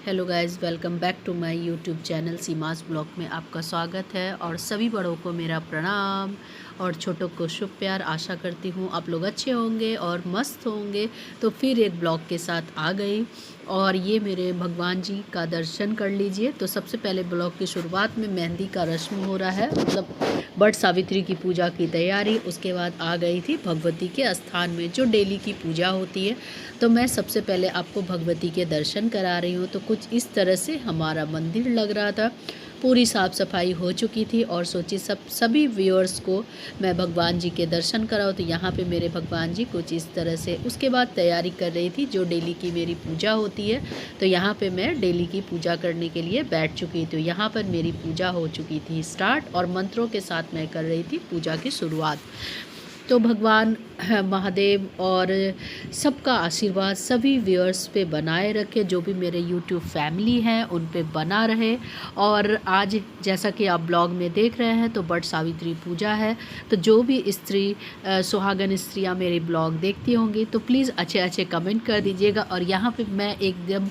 Hello guys, welcome back to my YouTube channel Seema's blog में आपका स्वागत है। और सभी बड़ों को मेरा प्रणाम और छोटों को शुभ प्यार। आशा करती हूँ आप लोग अच्छे होंगे और मस्त होंगे। तो फिर एक ब्लॉग के साथ आ गई और ये मेरे भगवान जी का दर्शन कर लीजिए। तो सबसे पहले ब्लॉग की शुरुआत में मेहंदी का रस्म हो रहा है, मतलब बट सावित्री की पूजा की तैयारी। उसके बाद आ गई थी भगवती के स्थान में जो डेली की पूजा होती है। तो मैं सबसे पहले आपको भगवती के दर्शन करा रही हूँ। तो कुछ इस तरह से हमारा मंदिर लग रहा था। पूरी साफ़ सफाई हो चुकी थी और सोची सभी व्यूअर्स को मैं भगवान जी के दर्शन कराऊँ। तो यहाँ पे मेरे भगवान जी कुछ इस तरह से। उसके बाद तैयारी कर रही थी जो डेली की मेरी पूजा होती है। तो यहाँ पे मैं डेली की पूजा करने के लिए बैठ चुकी। तो यहाँ पर मेरी पूजा हो चुकी थी स्टार्ट और मंत्रों के साथ मैं कर रही थी पूजा की शुरुआत। तो भगवान महादेव और सबका आशीर्वाद सभी व्यूअर्स पे बनाए रखे, जो भी मेरे यूट्यूब फैमिली हैं उन पे बना रहे। और आज जैसा कि आप ब्लॉग में देख रहे हैं तो बट सावित्री पूजा है। तो जो भी स्त्री सुहागन स्त्रियां मेरे ब्लॉग देखती होंगी तो प्लीज़ अच्छे अच्छे कमेंट कर दीजिएगा। और यहाँ पे मैं एकदम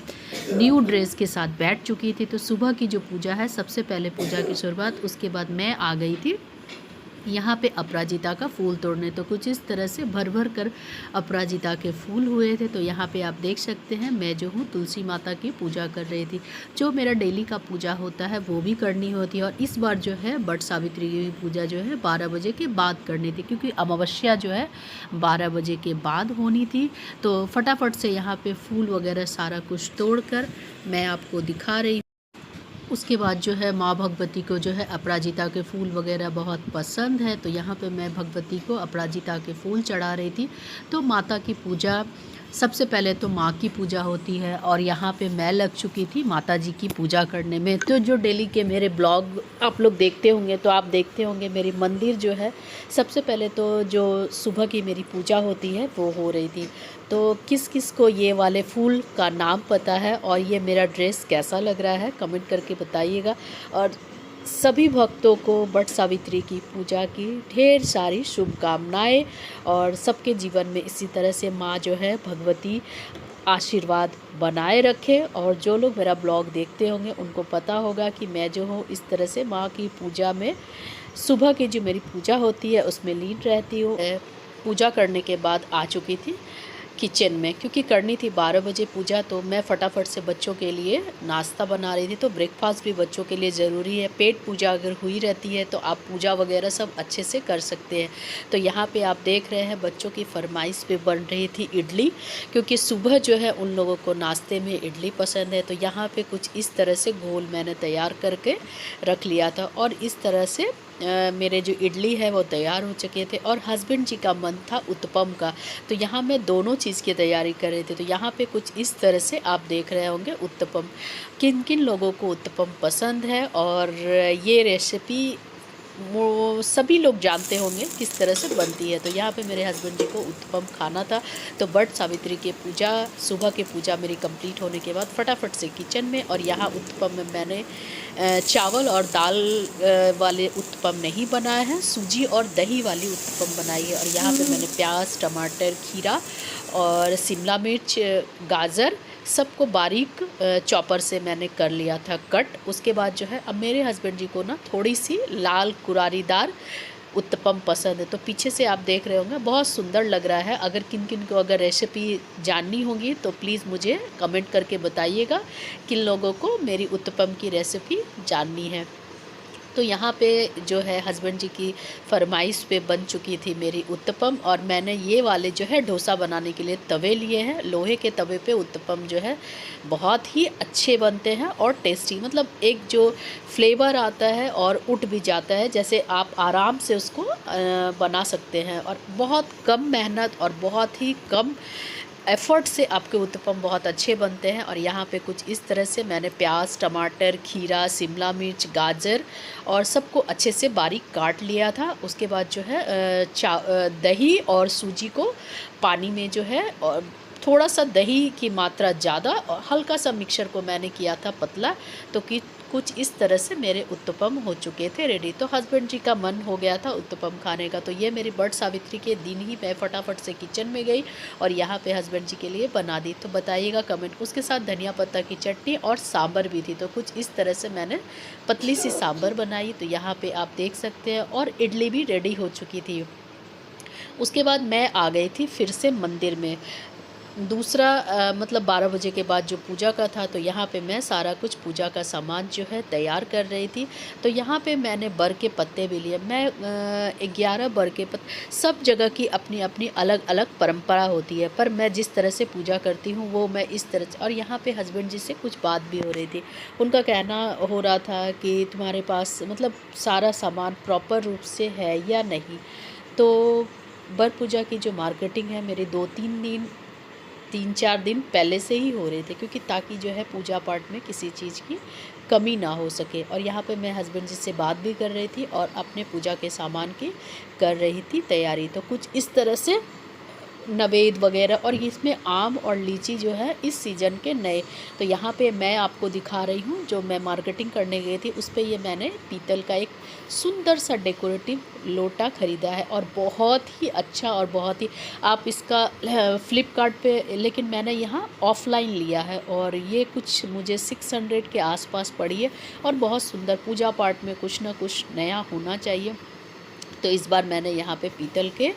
न्यू ड्रेस के साथ बैठ चुकी थी। तो सुबह की जो पूजा है, सबसे पहले पूजा की शुरुआत, उसके बाद मैं आ गई थी यहाँ पे अपराजिता का फूल तोड़ने। तो कुछ इस तरह से भर भर कर अपराजिता के फूल हुए थे। तो यहाँ पे आप देख सकते हैं मैं जो हूँ तुलसी माता की पूजा कर रही थी। जो मेरा डेली का पूजा होता है वो भी करनी होती है। और इस बार जो है बट सावित्री की पूजा जो है 12 बजे के बाद करनी थी, क्योंकि अमावस्या जो है 12 बजे के बाद होनी थी। तो फटाफट से यहाँ पे फूल वगैरह सारा कुछ तोड़ कर मैं आपको दिखा रही। उसके बाद जो है माँ भगवती को जो है अपराजिता के फूल वगैरह बहुत पसंद है। तो यहाँ पे मैं भगवती को अपराजिता के फूल चढ़ा रही थी। तो माता की पूजा, सबसे पहले तो माँ की पूजा होती है और यहाँ पे मैं लग चुकी थी माता जी की पूजा करने में। तो जो डेली के मेरे ब्लॉग आप लोग देखते होंगे तो आप देखते होंगे मेरी मंदिर जो है, सबसे पहले तो जो सुबह की मेरी पूजा होती है वो हो रही थी। तो किस किस को ये वाले फूल का नाम पता है और ये मेरा ड्रेस कैसा लग रहा है कमेंट करके बताइएगा। और सभी भक्तों को बट सावित्री की पूजा की ढेर सारी शुभकामनाएं और सबके जीवन में इसी तरह से माँ जो है भगवती आशीर्वाद बनाए रखे। और जो लोग मेरा ब्लॉग देखते होंगे उनको पता होगा कि मैं जो हूँ इस तरह से माँ की पूजा में, सुबह की जो मेरी पूजा होती है उसमें लीन रहती हूँ। पूजा करने के बाद आ चुकी थी किचन में, क्योंकि करनी थी 12 बजे पूजा। तो मैं फटाफट से बच्चों के लिए नाश्ता बना रही थी। तो ब्रेकफास्ट भी बच्चों के लिए ज़रूरी है। पेट पूजा अगर हुई रहती है तो आप पूजा वगैरह सब अच्छे से कर सकते हैं। तो यहाँ पे आप देख रहे हैं बच्चों की फरमाइश पे बन रही थी इडली, क्योंकि सुबह जो है उन लोगों को नाश्ते में इडली पसंद है। तो यहाँ पे कुछ इस तरह से घोल मैंने तैयार करके रख लिया था और इस तरह से मेरे जो इडली है वो तैयार हो चुके थे। और हस्बैंड जी का मन था उत्तपम का, तो यहाँ मैं दोनों चीज़ की तैयारी कर रही थी। तो यहाँ पे कुछ इस तरह से आप देख रहे होंगे उत्तपम। किन किन लोगों को उत्तपम पसंद है और ये रेसिपी वो सभी लोग जानते होंगे किस तरह से बनती है। तो यहाँ पे मेरे हस्बैंड जी को उत्तपम खाना था। तो बट सावित्री की पूजा, सुबह की पूजा मेरी कंप्लीट होने के बाद फटाफट से किचन में, और यहाँ उत्तपम में मैंने चावल और दाल वाले उत्तपम नहीं बनाए हैं, सूजी और दही वाली उत्तपम बनाई है। और यहाँ पे मैंने प्याज, टमाटर, खीरा और शिमला मिर्च, गाजर सबको बारीक चॉपर से मैंने कर लिया था कट। उसके बाद जो है, अब मेरे हस्बैंड जी को ना थोड़ी सी लाल कुरारीदार उत्तपम पसंद है, तो पीछे से आप देख रहे होंगे बहुत सुंदर लग रहा है। अगर किन किन को अगर रेसिपी जाननी होगी तो प्लीज़ मुझे कमेंट करके बताइएगा किन लोगों को मेरी उत्तपम की रेसिपी जाननी है। तो यहाँ पे जो है हस्बैंड जी की फरमाइश पे बन चुकी थी मेरी उत्तपम, और मैंने ये वाले जो है डोसा बनाने के लिए तवे लिए हैं। लोहे के तवे पे उत्तपम जो है बहुत ही अच्छे बनते हैं और टेस्टी, मतलब एक जो फ्लेवर आता है और उठ भी जाता है, जैसे आप आराम से उसको बना सकते हैं। और बहुत कम मेहनत और बहुत ही कम एफ़र्ट से आपके उत्तपम बहुत अच्छे बनते हैं। और यहाँ पे कुछ इस तरह से मैंने प्याज, टमाटर, खीरा, शिमला मिर्च, गाजर और सबको अच्छे से बारीक काट लिया था। उसके बाद जो है दही और सूजी को पानी में जो है, और थोड़ा सा दही की मात्रा ज़्यादा और हल्का सा मिक्सर को मैंने किया था पतला, तो कि कुछ इस तरह से मेरे उत्तपम हो चुके थे रेडी। तो हस्बैंड जी का मन हो गया था उत्तपम खाने का, तो ये मेरी बट सावित्री के दिन ही मैं फटाफट से किचन में गई और यहाँ पे हस्बैंड जी के लिए बना दी। तो बताइएगा कमेंट। उसके साथ धनिया पत्ता की चटनी और सांभर भी थी, तो कुछ इस तरह से मैंने पतली सी सांभर बनाई। तो यहाँ पर आप देख सकते हैं, और इडली भी रेडी हो चुकी थी। उसके बाद मैं आ गई थी फिर से मंदिर में। दूसरा मतलब 12 बजे के बाद जो पूजा का था, तो यहाँ पे मैं सारा कुछ पूजा का सामान जो है तैयार कर रही थी। तो यहाँ पे मैंने बर के पत्ते भी लिए। मैं 11 बर के पत्ते, सब जगह की अपनी अपनी अलग अलग परंपरा होती है, पर मैं जिस तरह से पूजा करती हूँ वो मैं इस तरह से। और यहाँ पे हस्बैंड जी से कुछ बात भी हो रही थी। उनका कहना हो रहा था कि तुम्हारे पास मतलब सारा सामान प्रॉपर रूप से है या नहीं। तो बर पूजा की जो मार्केटिंग है मेरी 3-4 दिन पहले से ही हो रहे थे, क्योंकि ताकि जो है पूजा पाठ में किसी चीज़ की कमी ना हो सके। और यहाँ पे मैं हस्बैंड जी से बात भी कर रही थी और अपने पूजा के सामान की कर रही थी तैयारी। तो कुछ इस तरह से नवेद वगैरह, और इसमें आम और लीची जो है इस सीज़न के नए। तो यहाँ पे मैं आपको दिखा रही हूँ, जो मैं मार्केटिंग करने गई थी उस पे ये मैंने पीतल का एक सुंदर सा डेकोरेटिव लोटा ख़रीदा है, और बहुत ही अच्छा। और बहुत ही, आप इसका फ्लिपकार्ट पे, लेकिन मैंने यहाँ ऑफ़लाइन लिया है, और ये कुछ मुझे 600 के आसपास पड़ी है। और बहुत सुंदर, पूजा पाठ में कुछ ना कुछ नया होना चाहिए। तो इस बार मैंने यहाँ पे पीतल के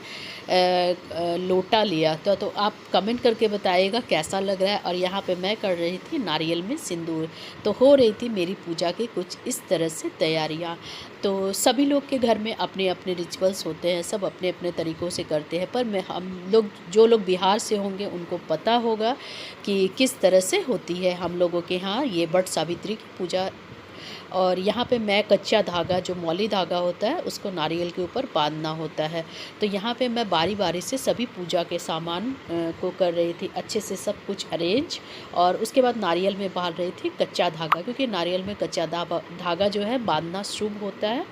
लोटा लिया था। तो आप कमेंट करके बताइएगा कैसा लग रहा है। और यहाँ पे मैं कर रही थी नारियल में सिंदूर। तो हो रही थी मेरी पूजा की कुछ इस तरह से तैयारियाँ। तो सभी लोग के घर में अपने अपने रिचुअल्स होते हैं, सब अपने अपने तरीक़ों से करते हैं, पर हम लोग, जो लोग बिहार से होंगे उनको पता होगा कि किस तरह से होती है हम लोगों के यहाँ ये बट सावित्री की पूजा। और यहाँ पे मैं कच्चा धागा, जो मौली धागा होता है, उसको नारियल के ऊपर बांधना होता है। तो यहाँ पे मैं बारी बारी से सभी पूजा के सामान को कर रही थी, अच्छे से सब कुछ अरेंज। और उसके बाद नारियल में बांध रही थी कच्चा धागा, क्योंकि नारियल में कच्चा धागा जो है बांधना शुभ होता है।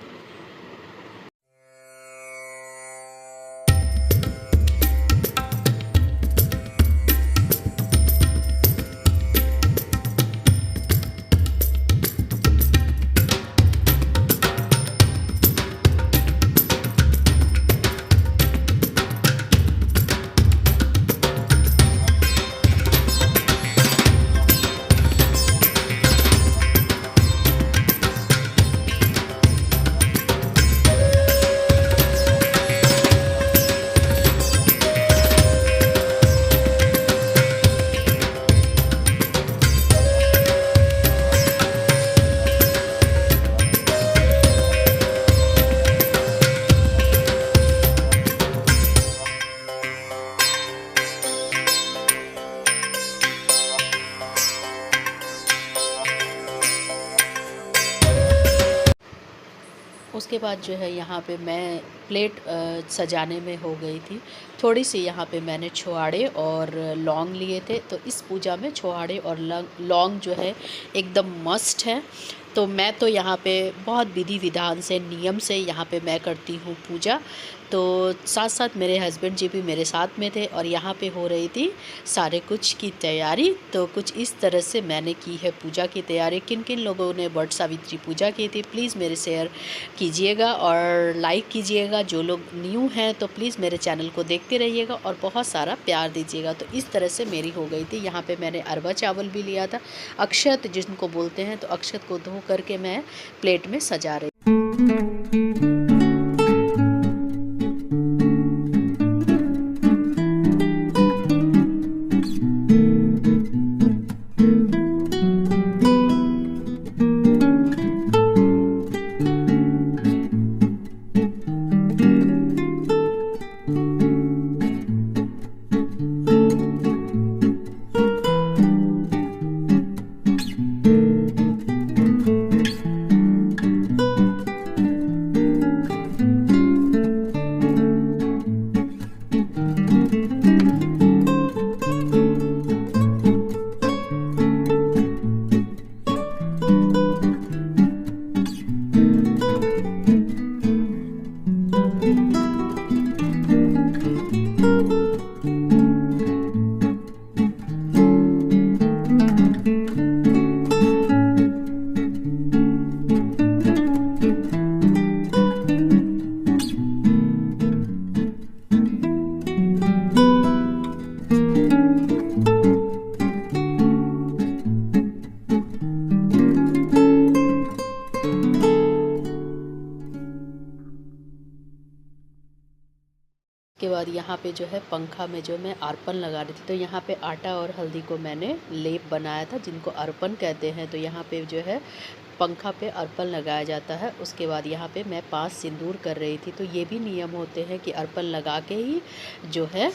उसके बाद जो है यहाँ पे मैं प्लेट सजाने में हो गई थी। थोड़ी सी यहाँ पे मैंने छुहाड़े और लौंग लिए थे। तो इस पूजा में छुहाड़े और लौंग जो है एकदम मस्ट है। तो मैं तो यहाँ पे बहुत विधि विधान से, नियम से यहाँ पे मैं करती हूँ पूजा। तो साथ साथ मेरे हस्बैंड जी भी मेरे साथ में थे और यहाँ पे हो रही थी सारे कुछ की तैयारी। तो कुछ इस तरह से मैंने की है पूजा की तैयारी। किन किन लोगों ने वट सावित्री पूजा की थी प्लीज़ मेरे शेयर कीजिएगा और लाइक कीजिएगा। जो लोग न्यू हैं तो प्लीज़ मेरे चैनल को देखते रहिएगा और बहुत सारा प्यार दीजिएगा। तो इस तरह से मेरी हो गई थी। यहाँ पे मैंने अरवा चावल भी लिया था, अक्षत जिनको बोलते हैं, तो अक्षत को धो करके मैं प्लेट में सजा रही। के बाद यहाँ पे जो है पंखा में जो मैं अर्पण लगा रही थी। तो यहाँ पे आटा और हल्दी को मैंने लेप बनाया था जिनको अर्पण कहते हैं। तो यहाँ पे जो है पंखा पे अर्पण लगाया जाता है। उसके बाद यहाँ पे मैं 5 सिंदूर कर रही थी। तो ये भी नियम होते हैं कि अर्पण लगा के ही जो है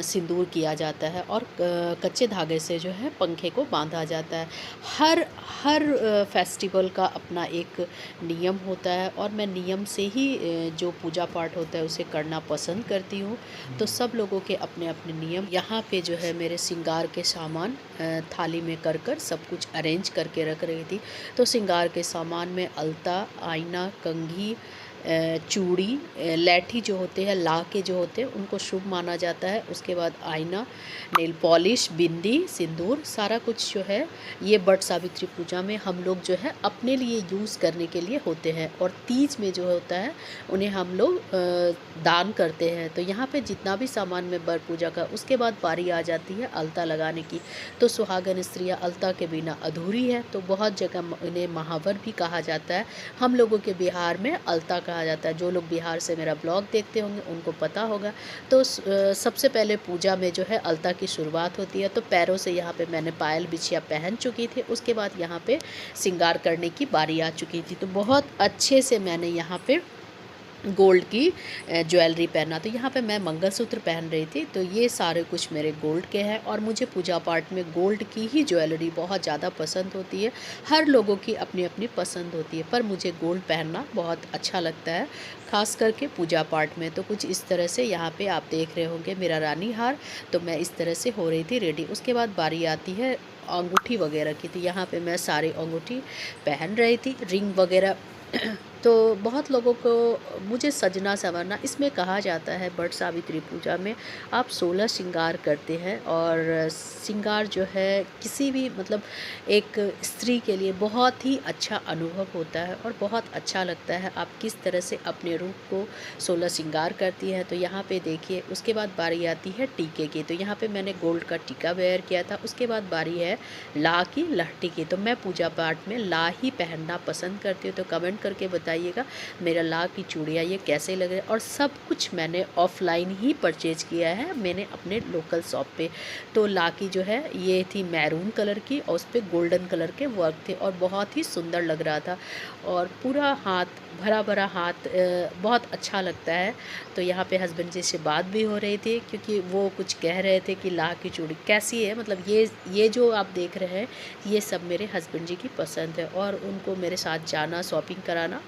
सिंदूर किया जाता है और कच्चे धागे से जो है पंखे को बांधा जाता है। हर फेस्टिवल का अपना एक नियम होता है और मैं नियम से ही जो पूजा पाठ होता है उसे करना पसंद करती हूँ। तो सब लोगों के अपने अपने नियम। यहाँ पे जो है मेरे श्रृंगार के सामान थाली में कर सब कुछ अरेंज करके रख रही थी। तो श्रृंगार के सामान में अलता, आईना, कंघी, चूड़ी, लैठी जो होते हैं, ला के जो होते हैं उनको शुभ माना जाता है। उसके बाद आईना, नेल पॉलिश, बिंदी, सिंदूर, सारा कुछ जो है ये वट सावित्री पूजा में हम लोग जो है अपने लिए यूज़ करने के लिए होते हैं। और तीज में जो होता है उन्हें हम लोग दान करते हैं। तो यहाँ पे जितना भी सामान में वट पूजा का, उसके बाद बारी आ जाती है अलता लगाने की। तो सुहागन स्त्रियाँ अलता के बिना अधूरी है। तो बहुत जगह इन्हें महावर भी कहा जाता है। हम लोगों के बिहार में अलता कहा जाता है। जो लोग बिहार से मेरा ब्लॉग देखते होंगे उनको पता होगा। तो सबसे पहले पूजा में जो है अलता की शुरुआत होती है। तो पैरों से यहाँ पे मैंने पायल बिछिया पहन चुकी थी। उसके बाद यहाँ पे श्रृंगार करने की बारी आ चुकी थी। तो बहुत अच्छे से मैंने यहाँ पे गोल्ड की ज्वेलरी पहना। तो यहाँ पे मैं मंगलसूत्र पहन रही थी। तो ये सारे कुछ मेरे गोल्ड के हैं और मुझे पूजा पाठ में गोल्ड की ही ज्वेलरी बहुत ज़्यादा पसंद होती है। हर लोगों की अपनी अपनी पसंद होती है, पर मुझे गोल्ड पहनना बहुत अच्छा लगता है, ख़ास करके पूजा पाठ में। तो कुछ इस तरह से यहाँ पे आप देख रहे होंगे मेरा रानी हार। तो मैं इस तरह से हो रही थी रेडी। उसके बाद बारी आती है अंगूठी वगैरह की। तो यहाँ पे मैं सारी अंगूठी पहन रही थी, रिंग वगैरह। तो बहुत लोगों को मुझे सजना संवरना, इसमें कहा जाता है वट सावित्री पूजा में आप 16 श्रृंगार करते हैं। और श्रृंगार जो है किसी भी मतलब एक स्त्री के लिए बहुत ही अच्छा अनुभव होता है और बहुत अच्छा लगता है आप किस तरह से अपने रूप को 16 श्रृंगार करती है। तो यहाँ पे देखिए, उसके बाद बारी आती है टीके की। तो यहाँ पे मैंने गोल्ड का टीका वेयर किया था। उसके बाद बारी है ला की, लहठी की। तो मैं पूजा पाठ में ला ही पहनना पसंद करती हूँ। तो कमेंट करके बताइएगा मेरा ला की चूड़ियाँ ये कैसे लग रहे हैं। और सब कुछ मैंने ऑफलाइन ही परचेज किया है, मैंने अपने लोकल शॉप पे। तो ला की जो है ये थी मैरून कलर की और उस पर गोल्डन कलर के वर्क थे और बहुत ही सुंदर लग रहा था। और पूरा हाथ भरा भरा हाथ बहुत अच्छा लगता है। तो यहाँ पे हस्बैंड जी से बात भी हो रही थी क्योंकि वो कुछ कह रहे थे कि ला की चूड़ी कैसी है। मतलब ये जो आप देख रहे हैं ये सब मेरे हस्बैंड जी की पसंद है और उनको मेरे साथ जाना, शॉपिंग कराना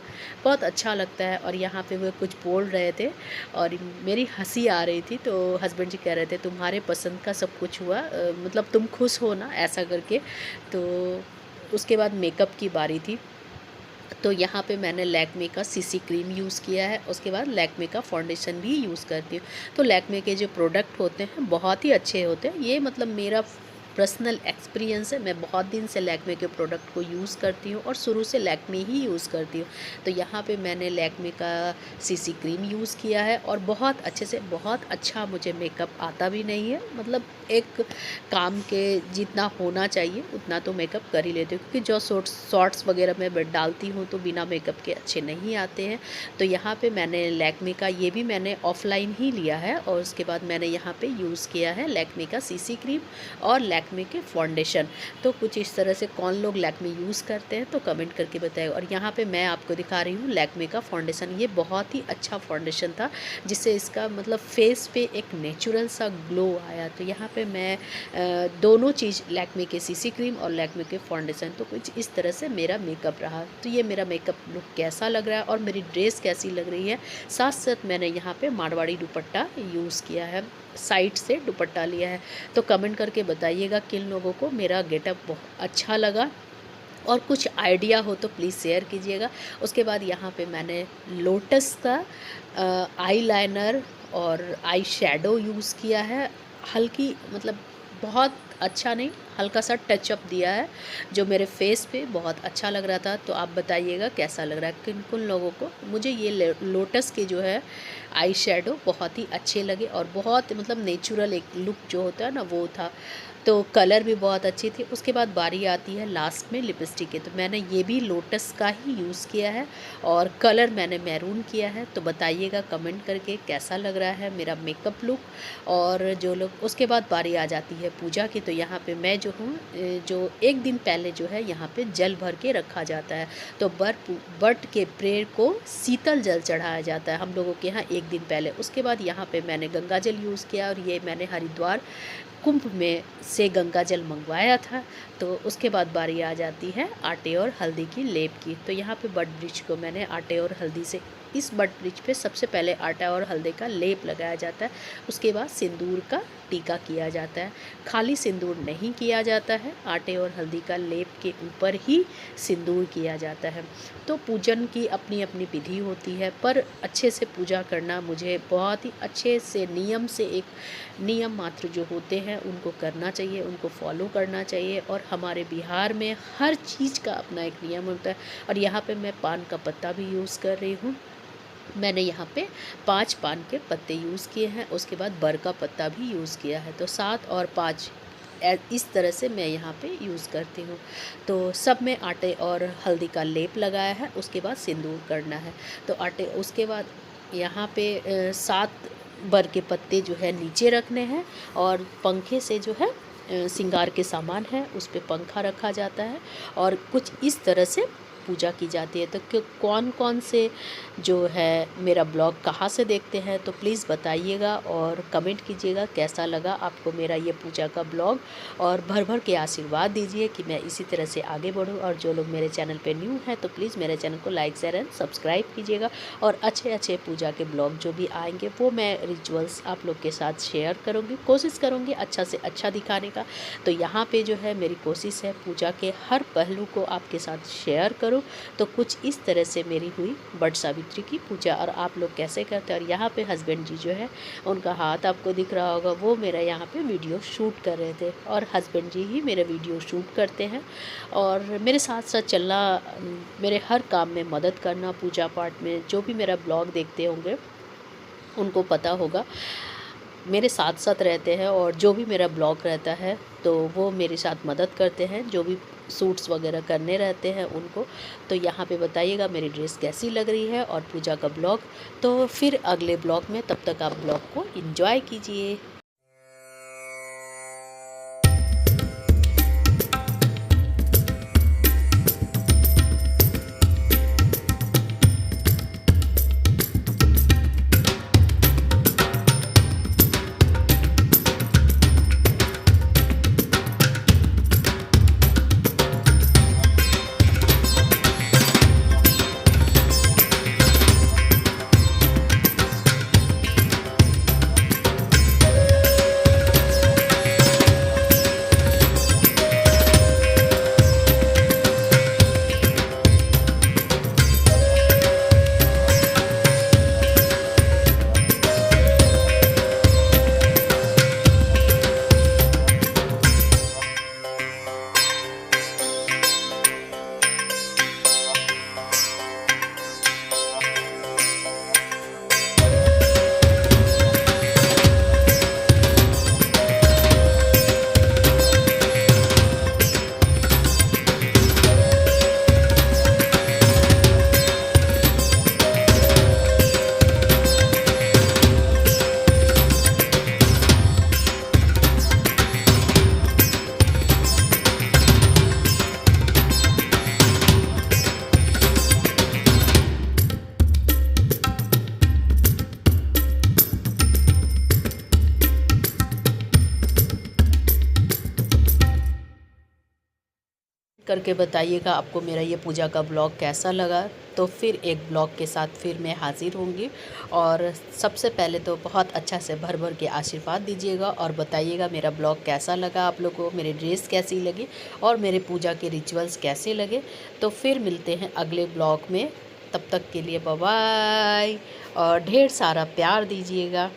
बहुत अच्छा लगता है। और यहाँ पे वो कुछ बोल रहे थे और मेरी हंसी आ रही थी। तो हस्बैंड जी कह रहे थे तुम्हारे पसंद का सब कुछ हुआ, मतलब तुम खुश हो ना, ऐसा करके। तो उसके बाद मेकअप की बारी थी। तो यहाँ पे मैंने लैक्मे का सीसी क्रीम यूज़ किया है, उसके बाद लैक्मे का फाउंडेशन भी यूज़ करती हूँ। तो लैक्मे के जो प्रोडक्ट होते हैं बहुत ही अच्छे होते हैं। ये मतलब मेरा पर्सनल एक्सपीरियंस है। मैं बहुत दिन से लैक्मे के प्रोडक्ट को यूज़ करती हूँ और शुरू से लैक्मे ही यूज़ करती हूँ। तो यहाँ पे मैंने लैक्मे का सीसी क्रीम यूज़ किया है और बहुत अच्छे से, बहुत अच्छा मुझे मेकअप आता भी नहीं है। मतलब एक काम के जितना होना चाहिए उतना तो मेकअप कर ही लेती हूँ, क्योंकि जो शॉर्ट्स वगैरह मैं डालती हूँ तो बिना मेकअप के अच्छे नहीं आते हैं। तो यहाँ पे मैंने लैक्मे का, ये भी मैंने ऑफलाइन ही लिया है, और उसके बाद मैंने यहाँ पे यूज़ किया है लैक्मे का सीसी क्रीम और लैक्मे के फाउंडेशन। तो कुछ इस तरह से कौन लोग लैक्मे यूज़ करते हैं तो कमेंट करके बताएं। और यहाँ पे मैं आपको दिखा रही हूँ लैक्मे का फाउंडेशन। ये बहुत ही अच्छा फाउंडेशन था, जिससे इसका मतलब फेस पे एक नेचुरल सा ग्लो आया। तो यहाँ पे मैं दोनों चीज़, लैक्मे के सीसी क्रीम और लैक्मे के फाउंडेशन, तो कुछ इस तरह से मेरा मेकअप रहा। तो ये मेरा मेकअप लुक कैसा लग रहा है और मेरी ड्रेस कैसी लग रही है। साथ साथ मैंने यहाँ पे मारवाड़ी दुपट्टा यूज़ किया है, साइड से दुपट्टा लिया है। तो कमेंट करके बताइएगा किन लोगों को मेरा गेटअप बहुत अच्छा लगा, और कुछ आइडिया हो तो प्लीज़ शेयर कीजिएगा। उसके बाद यहाँ पे मैंने लोटस का आई लाइनर और आई शेडो यूज़ किया है। हल्की, मतलब बहुत अच्छा नहीं, हल्का सा टचअप दिया है जो मेरे फेस पे बहुत अच्छा लग रहा था। तो आप बताइएगा कैसा लग रहा है किन किन लोगों को। मुझे ये लोटस के जो है आई शेडो बहुत ही अच्छे लगे, और बहुत मतलब नेचुरल एक लुक जो होता है ना वो था। तो कलर भी बहुत अच्छी थी। उसके बाद बारी आती है लास्ट में लिपस्टिक के। तो मैंने ये भी लोटस का ही यूज़ किया है और कलर मैंने मैरून किया है। तो बताइएगा कमेंट करके कैसा लग रहा है मेरा मेकअप लुक। और जो लोग, उसके बाद बारी आ जाती है पूजा की। तो यहाँ पे मैं जो हूँ, जो एक दिन पहले जो है यहाँ पे जल भर के रखा जाता है। तो बट के पेड़ को शीतल जल चढ़ाया जाता है हम लोगों के यहाँ एक दिन पहले। उसके बाद यहाँ पे मैंने गंगा जल यूज़ किया, और ये मैंने हरिद्वार कुंभ में से गंगा जल मंगवाया था। तो उसके बाद बारी आ जाती है आटे और हल्दी की लेप की। तो यहाँ पे बट ब्रिज को मैंने आटे और हल्दी से, इस बट ब्रिज पे सबसे पहले आटा और हल्दी का लेप लगाया जाता है। उसके बाद सिंदूर का टीका किया जाता है। खाली सिंदूर नहीं किया जाता है, आटे और हल्दी का लेप के ऊपर ही सिंदूर किया जाता है। तो पूजन की अपनी अपनी विधि होती है, पर अच्छे से पूजा करना मुझे बहुत ही अच्छे से, नियम से, एक नियम मात्र जो होते हैं उनको करना चाहिए, उनको फॉलो करना चाहिए। और हमारे बिहार में हर चीज़ का अपना एक नियम होता है। और यहाँ पे मैं पान का पत्ता भी यूज़ कर रही हूँ। मैंने यहाँ पे 5 पान के पत्ते यूज़ किए हैं। उसके बाद बर का पत्ता भी यूज़ किया है। तो 7 और 5 इस तरह से मैं यहाँ पे यूज़ करती हूँ। तो सब में आटे और हल्दी का लेप लगाया है। उसके बाद सिंदूर करना है। तो आटे, उसके बाद यहाँ पे 7 बर के पत्ते जो है नीचे रखने हैं, और पंखे से जो है श्रृंगार के सामान है उस पे पंखा रखा जाता है, और कुछ इस तरह से पूजा की जाती है। तो कौन कौन से जो है मेरा ब्लॉग कहाँ से देखते हैं तो प्लीज़ बताइएगा और कमेंट कीजिएगा कैसा लगा आपको मेरा ये पूजा का ब्लॉग। और भर भर के आशीर्वाद दीजिए कि मैं इसी तरह से आगे बढ़ूं। और जो लोग मेरे चैनल पे न्यू हैं तो प्लीज़ मेरे चैनल को लाइक, शेयर एंड सब्सक्राइब कीजिएगा। और अच्छे अच्छे पूजा के ब्लॉग जो भी आएंगे वो मैं रिचुअल्स आप लोग के साथ शेयर करूँगी, कोशिश करूँगी अच्छा से अच्छा दिखाने का। तो यहाँ पर जो है मेरी कोशिश है पूजा के हर पहलू को आपके साथ शेयर करूँ। तो कुछ इस तरह से मेरी हुई वट सावित्री की पूजा। और आप लोग कैसे करते हैं। और यहाँ पे हस्बैंड जी जो है उनका हाथ आपको दिख रहा होगा, वो मेरा यहाँ पे वीडियो शूट कर रहे थे। और हस्बैंड जी ही मेरा वीडियो शूट करते हैं और मेरे साथ साथ चलना, मेरे हर काम में मदद करना, पूजा पाठ में। जो भी मेरा ब्लॉग देखते होंगे उनको पता होगा मेरे साथ साथ रहते हैं, और जो भी मेरा ब्लॉग रहता है तो वो मेरे साथ मदद करते हैं, जो भी सूट्स वगैरह करने रहते हैं उनको। तो यहाँ पे बताइएगा मेरी ड्रेस कैसी लग रही है और पूजा का ब्लॉग। तो फिर अगले ब्लॉग में, तब तक आप ब्लॉग को एंजॉय कीजिए। करके बताइएगा आपको मेरा ये पूजा का ब्लॉग कैसा लगा। तो फिर एक ब्लॉग के साथ फिर मैं हाज़िर होंगी। और सबसे पहले तो बहुत अच्छा से भर भर के आशीर्वाद दीजिएगा और बताइएगा मेरा ब्लॉग कैसा लगा आप लोगों को, मेरी ड्रेस कैसी लगी और मेरे पूजा के रिचुअल्स कैसे लगे। तो फिर मिलते हैं अगले ब्लॉग में, तब तक के लिए बाय बाय और ढेर सारा प्यार दीजिएगा।